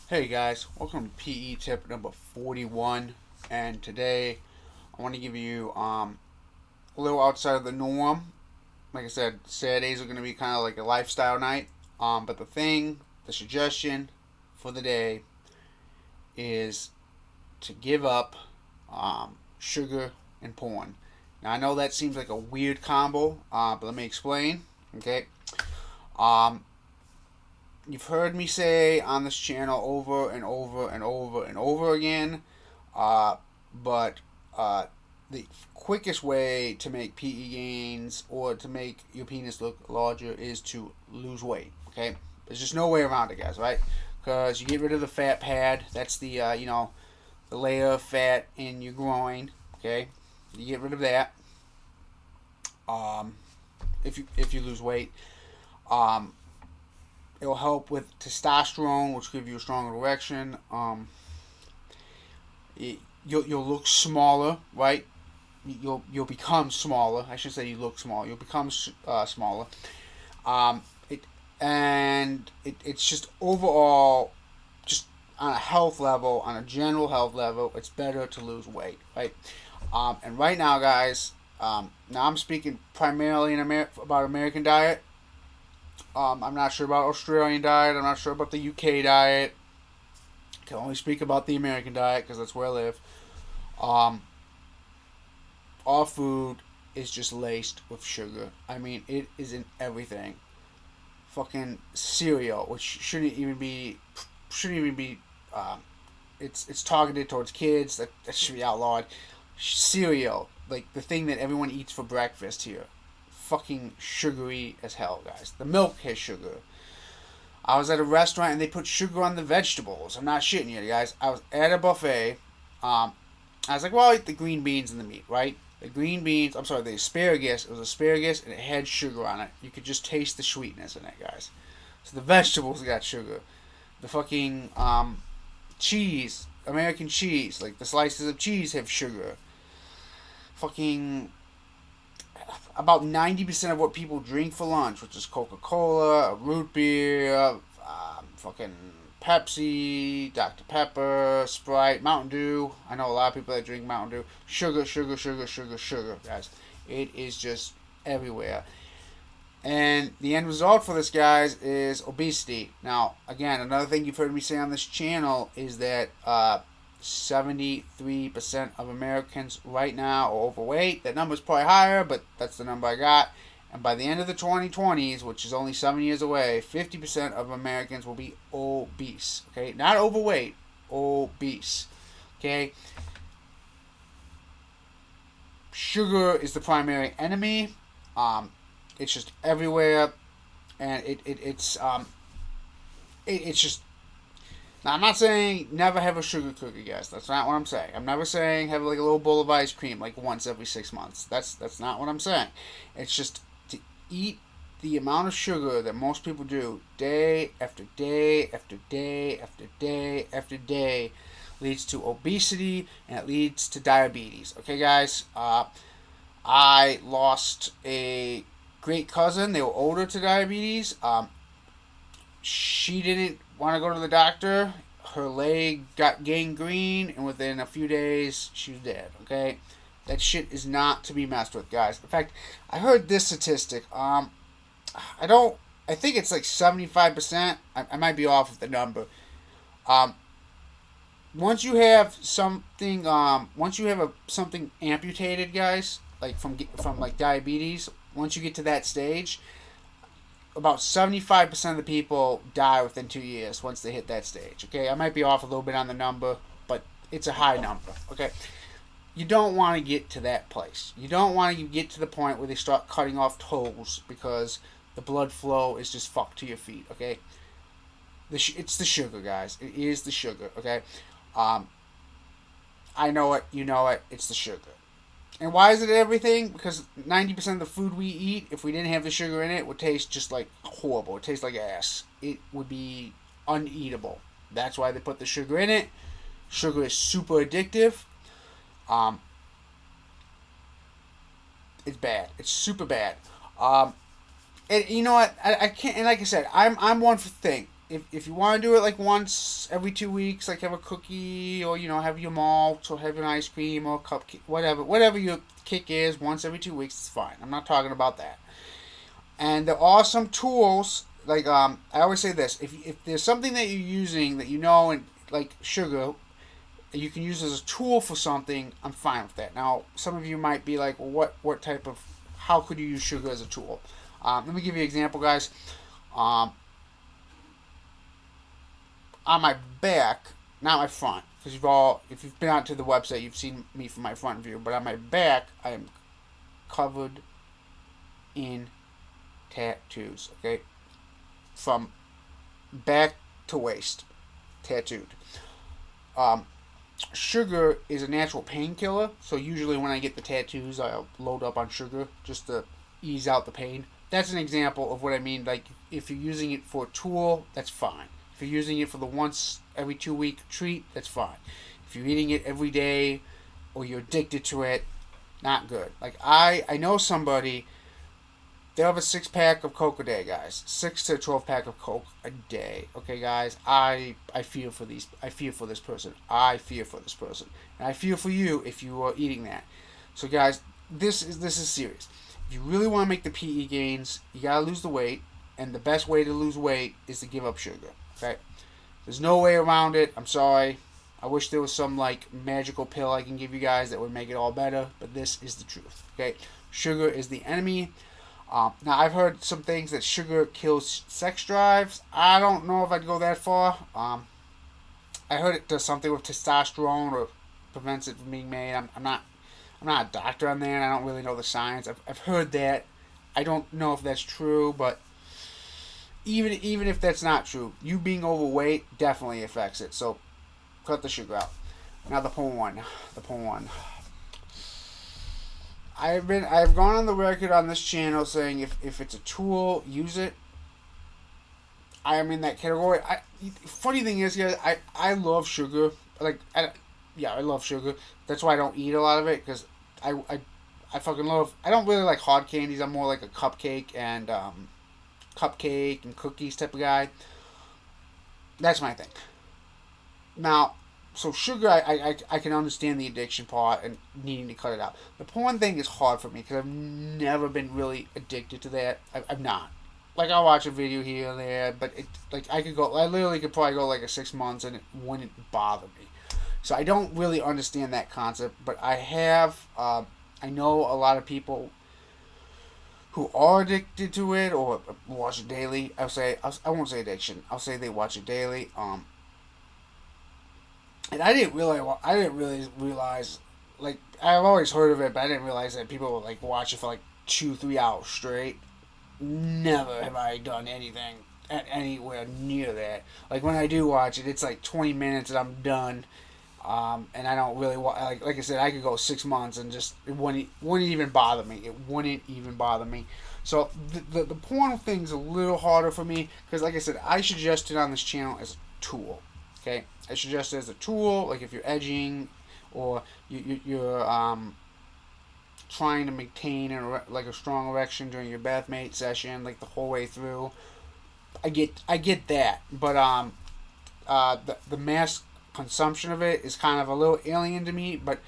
Hey guys, welcome to PE tip number 41. And today I want to give you a little outside of the norm. Like I said, Saturdays are going to be kind of like a lifestyle night. But the suggestion for the day is to give up sugar and porn. Now I know that seems like a weird combo, but let me explain. Okay. Um, you've heard me say on this channel over and over and over and over again, uh, but the quickest way to make PE gains or to make your penis look larger is to lose weight. Okay, there's just no way around it, guys. Right? Because you get rid of the fat pad. That's the the layer of fat in your groin. Okay, you get rid of that. Um, if you lose weight, um, it'll help with testosterone, which will give you a stronger erection. You'll look smaller, right? You'll become smaller. I should say you look small. You'll become smaller. Um, it it's just overall, just on a health level, on a general health level, it's better to lose weight, right? And right now, guys, now I'm speaking primarily about American diet. I'm not sure about Australian diet. I'm not sure about the UK diet. I can only speak about the American diet because that's where I live. Um, all food is just laced with sugar. I mean, it is in everything. Fucking cereal, which shouldn't even be. It's targeted towards kids. That should be outlawed. Cereal, like the thing that everyone eats for breakfast here, fucking sugary as hell, guys. The milk has sugar. I was at a restaurant and they put sugar on the vegetables. I'm not shitting you, guys. I was at a buffet. Um, I was like, well, I'll eat the green beans and the meat, right? The green beans, I'm sorry, the asparagus. It was asparagus and it had sugar on it. You could just taste the sweetness in it, guys. So the vegetables got sugar. The fucking cheese, American cheese, like the slices of cheese have sugar. Fucking about 90% of what people drink for lunch, which is Coca Cola, root beer, fucking Pepsi, Dr. Pepper, Sprite, Mountain Dew. I know a lot of people that drink Mountain Dew. Sugar, sugar, sugar, sugar, sugar, guys. It is just everywhere. And the end result for this, guys, is obesity. Now, again, another thing you've heard me say on this channel is that 73% of Americans right now are overweight. That number's probably higher, but that's the number I got. And by the end of the 2020s, which is only 7 years away, 50% of Americans will be obese. Okay? Not overweight, obese. Okay? Sugar is the primary enemy. It's just everywhere. And it's just. Now, I'm not saying never have a sugar cookie, guys. That's not what I'm saying. I'm never saying have like a little bowl of ice cream like once every 6 months. That's not what I'm saying. It's just to eat the amount of sugar that most people do day after day after day after day after day leads to obesity and it leads to diabetes. Okay, guys. I lost a great cousin. They were older to diabetes. She didn't want to go to the doctor. Her leg got gangrene, and within a few days, she was dead. Okay, that shit is not to be messed with, guys. In fact, I heard this statistic. I don't. I think it's like 75%. I might be off with the number. Um, once you have something amputated, guys, like from like diabetes, once you get to that stage, about 75% of the people die within 2 years once they hit that stage. Okay, I might be off a little bit on the number, but it's a high number. Okay, you don't want to get to that place. You don't want to get to the point where they start cutting off toes because the blood flow is just fucked to your feet. Okay, it's the sugar, guys. It is the sugar. Okay, um, I know it. You know it. It's the sugar. And why is it everything? Because 90% of the food we eat, if we didn't have the sugar in it, would taste just like horrible. It tastes like ass. It would be uneatable. That's why they put the sugar in it. Sugar is super addictive. Um, it's bad. It's super bad. And you know what? I can't. And like I said, I'm one for think. if you want to do it like once every 2 weeks, like have a cookie or have your malt or have an ice cream or a cupcake, whatever your kick is, once every 2 weeks, it's fine. I'm not talking about that. And there are some tools like I always say this: if there's something that you're using that and like sugar, you can use as a tool for something, I'm fine with that. Now, some of you might be like, well, what type of, how could you use sugar as a tool? Let me give you an example, guys. Um, on my back, not my front, because if you've been out to the website, you've seen me from my front view, but on my back, I am covered in tattoos, okay? From back to waist, tattooed. Um, Sugar is a natural painkiller, so usually when I get the tattoos, I'll load up on sugar just to ease out the pain. That's an example of what I mean. Like, if you're using it for a tool, that's fine. If you're using it for the once every 2 week treat, that's fine. If you're eating it every day or you're addicted to it, not good. Like, I know somebody, they have a 6 pack of Coke a day, guys. 6 to 12 pack of Coke a day. Okay, guys. I feel for these. I feel for this person. I fear for this person, and I feel for you if you are eating that. So, guys, this is serious. If you really want to make the PE gains, you gotta lose the weight, and the best way to lose weight is to give up sugar. Okay. There's no way around it. I'm sorry. I wish there was some like magical pill I can give you guys that would make it all better, but this is the truth. Okay. Sugar is the enemy. Now, I've heard some things that sugar kills sex drives. I don't know if I'd go that far. I heard it does something with testosterone or prevents it from being made. I'm not a doctor on that. I don't really know the science. I've heard that. I don't know if that's true, but even if that's not true, you being overweight definitely affects it. So cut the sugar out. Now the porn. The porn. I've gone on the record on this channel saying if it's a tool, use it. I am in that category. Funny thing is, guys, I love sugar. I love sugar. That's why I don't eat a lot of it, because I fucking love. I don't really like hard candies. I'm more like a cupcake and cookies type of guy. That's my thing. Now, so sugar, I can understand the addiction part and needing to cut it out. The porn thing is hard for me because I've never been really addicted to that. I'm not. Like, I'll watch a video here and there, but I literally could probably go like a 6 months and it wouldn't bother me. So I don't really understand that concept, but I know a lot of people who are addicted to it or watch it daily. I won't say addiction. I'll say they watch it daily. And I didn't really realize, like, I've always heard of it, but I didn't realize that people would, like, watch it for, like, 2-3 hours straight. Never have I done anything anywhere near that. Like, when I do watch it, it's, like, 20 minutes and I'm done. And I don't really like I said, I could go 6 months and just, it wouldn't even bother me. It wouldn't even bother me. So, the porn thing's a little harder for me, because, like I said, I suggest it on this channel as a tool. Okay, I suggest it as a tool, like if you're edging, or you're trying to maintain a strong erection during your bath mate session, like the whole way through. I get that, but the mass consumption of it is kind of a little alien to me. But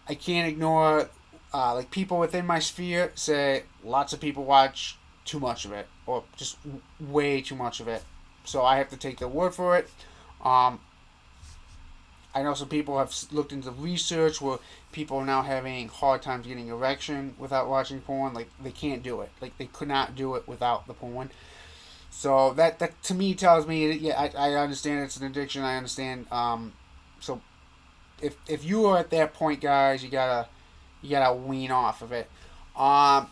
I can't ignore, like, people within my sphere say lots of people watch too much of it, or just way too much of it. So I have to take their word for it. I know some people have looked into research where people are now having hard times getting erection without watching porn. Like, they can't do it. Like, they could not do it without the porn. So that to me tells me, yeah, I understand it's an addiction. I understand. So if you are at that point, guys, you gotta wean off of it. Now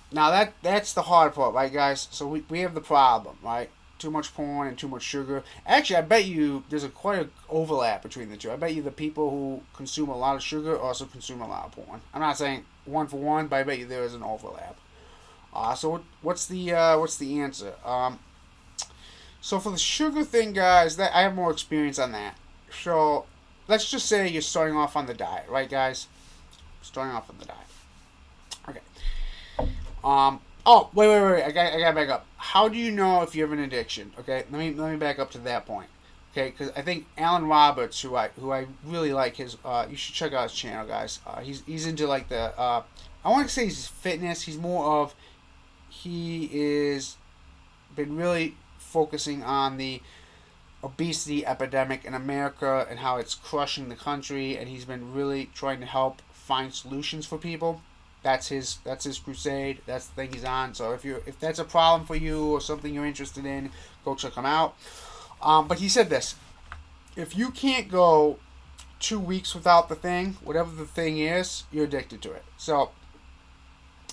that's the hard part, right, guys? So we have the problem, right? Too much porn and too much sugar. Actually, I bet you there's quite an overlap between the two. I bet you the people who consume a lot of sugar also consume a lot of porn. I'm not saying one for one, but I bet you there is an overlap. So what's the answer? So for the sugar thing, guys, that I have more experience on that. So let's just say you're starting off on the diet, right, guys? Starting off on the diet. Okay. Oh, wait. I got back up. How do you know if you have an addiction? Okay, let me back up to that point. Okay, because I think Alan Roberts, who I really like his, you should check out his channel, guys. He's into like the, I want to say he's fitness. He's more of, he is been really focusing on the obesity epidemic in America and how it's crushing the country, and he's been really trying to help find solutions for people. That's his crusade. That's the thing he's on. So if that's a problem for you or something you're interested in, go check him out. But he said this: if you can't go 2 weeks without the thing, whatever the thing is, you're addicted to it. So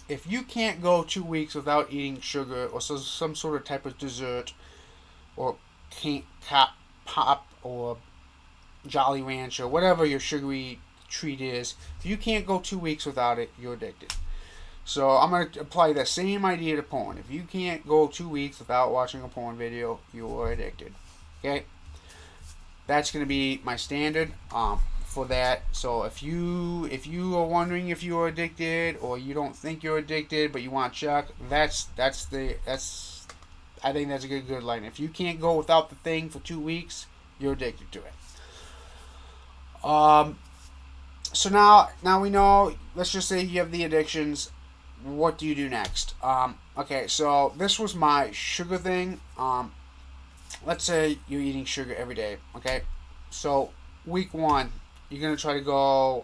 if you can't go 2 weeks without eating sugar or some sort of type of dessert or can't pop or Jolly Rancher, whatever your sugary treat is, if you can't go 2 weeks without it, you're addicted. So I'm going to apply the same idea to porn. If you can't go 2 weeks without watching a porn video, you're addicted. Okay? That's going to be my standard for that. So if you are wondering if you are addicted or you don't think you're addicted but you want to check, that's I think that's a good line. If you can't go without the thing for 2 weeks, you're addicted to it. So now we know. Let's just say you have the addictions. What do you do next? Okay, so this was my sugar thing. Let's say you're eating sugar every day. Okay, so week 1, you're gonna try to go.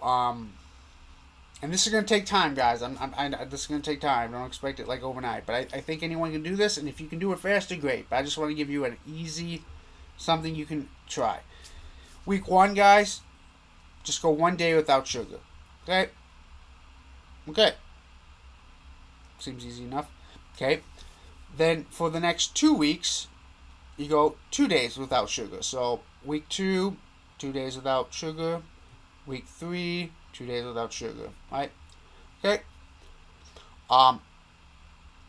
And this is gonna take time, guys. This is gonna take time. Don't expect it like overnight. But I think anyone can do this, and if you can do it faster, great. But I just want to give you an easy, something you can try. Week 1, guys, just go 1 day without sugar. Okay. Okay. Seems easy enough. Okay. Then for the next 2 weeks, you go 2 days without sugar. So week 2, 2 days without sugar. Week 3, 2 days without sugar. Right? Okay.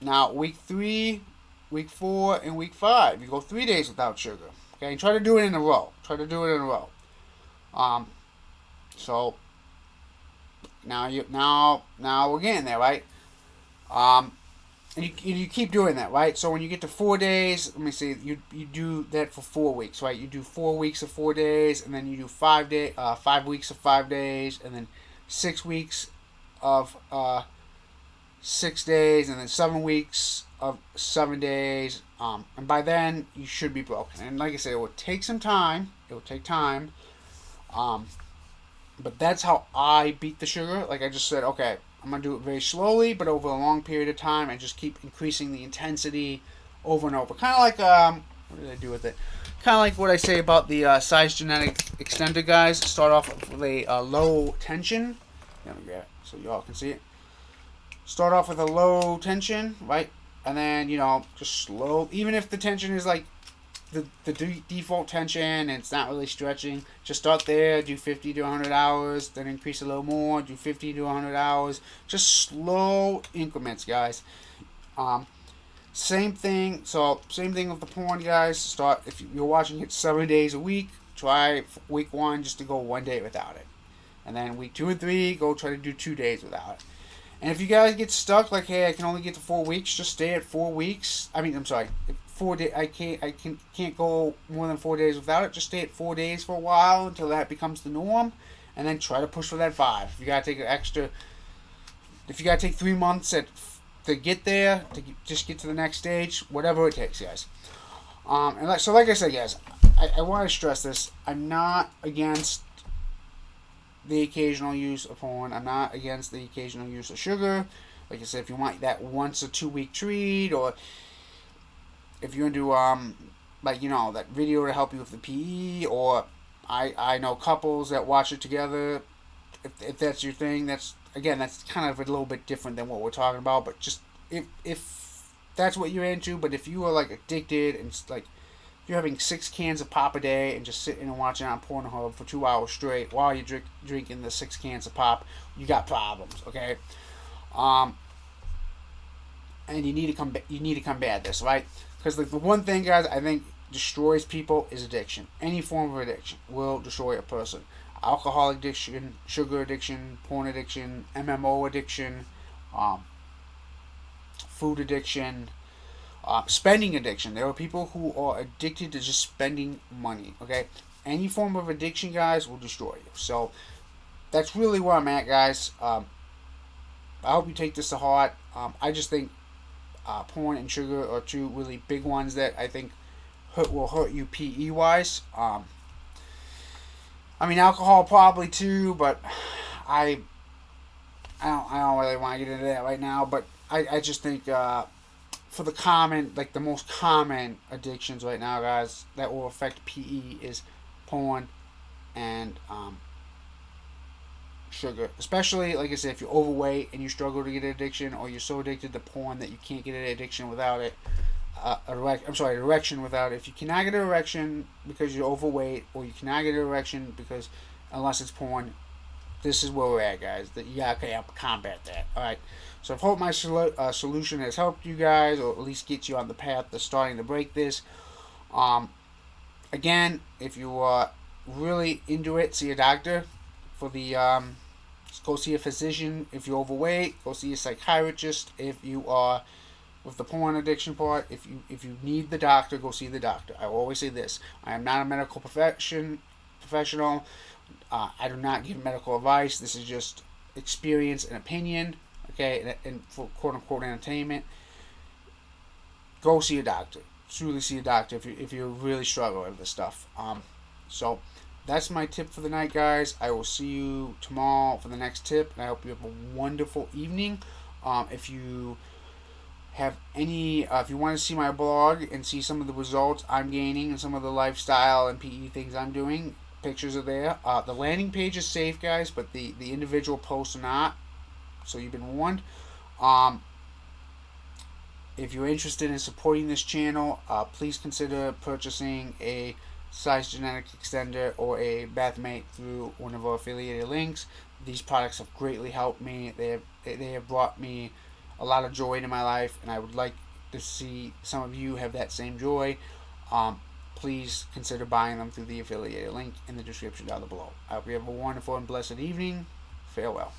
Now week 3, week 4, and week 5, you go 3 days without sugar. Okay, and try to do it in a row. So now we're getting there, right? And you keep doing that, right? So when you get to 4 days, let me see, you do that for 4 weeks, right? You do 4 weeks of 4 days, and then you do 5 weeks of 5 days, and then 6 weeks of 6 days, and then 7 weeks of 7 days. And by then you should be broken. And like I said, it will take some time. It will take time. But that's how I beat the sugar. Like I just said, okay, I'm going to do it very slowly, but over a long period of time, and just keep increasing the intensity over and over. Kind of like, what did I do with it? Kind of like what I say about the size genetic extender guys. Start off with a low tension. Let me grab it so you all can see it. Start off with a low tension, right? And then, just slow. Even if the tension is like the default tension and it's not really stretching, just start there, do 50 to 100 hours, then increase a little more, do 50 to 100 hours. Just slow increments, guys. Same thing with the porn, guys. Start, if you're watching it 7 days a week, try week 1 just to go 1 day without it. And then week 2 and 3, go try to do 2 days without it. And if you guys get stuck, like, hey, I can only get to 4 weeks, just stay at 4 weeks. I'm sorry, 4 days. I can't go more than 4 days without it. Just stay at 4 days for a while until that becomes the norm, and then try to push for that 5. If you gotta take 3 months to get there, to just get to the next stage, whatever it takes, guys. Like I said, guys, I want to stress this. I'm not against the occasional use of porn. I'm not against the occasional use of sugar. Like I said, if you want that once a 2 week treat, or if you're into that video to help you with the PE, or I know couples that watch it together. If that's your thing, that's kind of a little bit different than what we're talking about. But just if that's what you're into, but if you are like addicted and like you're having 6 cans of pop a day and just sitting and watching on Pornhub for 2 hours straight while you're drinking the 6 cans of pop, you got problems, okay? And you need to combat this, right? Because the one thing, guys, I think destroys people is addiction. Any form of addiction will destroy a person. Alcohol addiction, sugar addiction, porn addiction, MMO addiction, food addiction, spending addiction. There are people who are addicted to just spending money. Okay, any form of addiction, guys, will destroy you. So that's really where I'm at, guys. I hope you take this to heart. I just think porn and sugar are two really big ones that I think will hurt you PE wise. I mean, alcohol probably too, but I I don't really want to get into that right now. But I just think for the the most common addictions right now, guys, that will affect PE is porn and sugar. Especially, like I said, if you're overweight and you struggle to get an addiction, or you're so addicted to porn that you can't get an addiction without it. Erection without it. If you cannot get an erection because you're overweight, or you cannot get an erection because unless it's porn, this is where we're at, guys. That you gotta combat that. All right. So I hope my solution has helped you guys, or at least get you on the path to starting to break this. Again, if you are really into it, see a doctor. For the go see a physician. If you're overweight, go see a psychiatrist. If you are with the porn addiction part, if you need the doctor, go see the doctor. I will always say this: I am not a medical professional. I do not give medical advice. This is just experience and opinion. Okay, and for quote unquote entertainment. Go see a doctor. Truly see a doctor if you're really struggling with this stuff. So that's my tip for the night, guys. I will see you tomorrow for the next tip, and I hope you have a wonderful evening. If you have any, if you want to see my blog and see some of the results I'm gaining and some of the lifestyle and PE things I'm doing, pictures are there. The landing page is safe, guys, but the individual posts are not. So you've been warned. If you're interested in supporting this channel, please consider purchasing a size genetic extender or a bathmate through one of our affiliated links. These products have greatly helped me. They have brought me a lot of joy into my life, and I would like to see some of you have that same joy. Please consider buying them through the affiliated link in the description down below. I hope you have a wonderful and blessed evening. Farewell.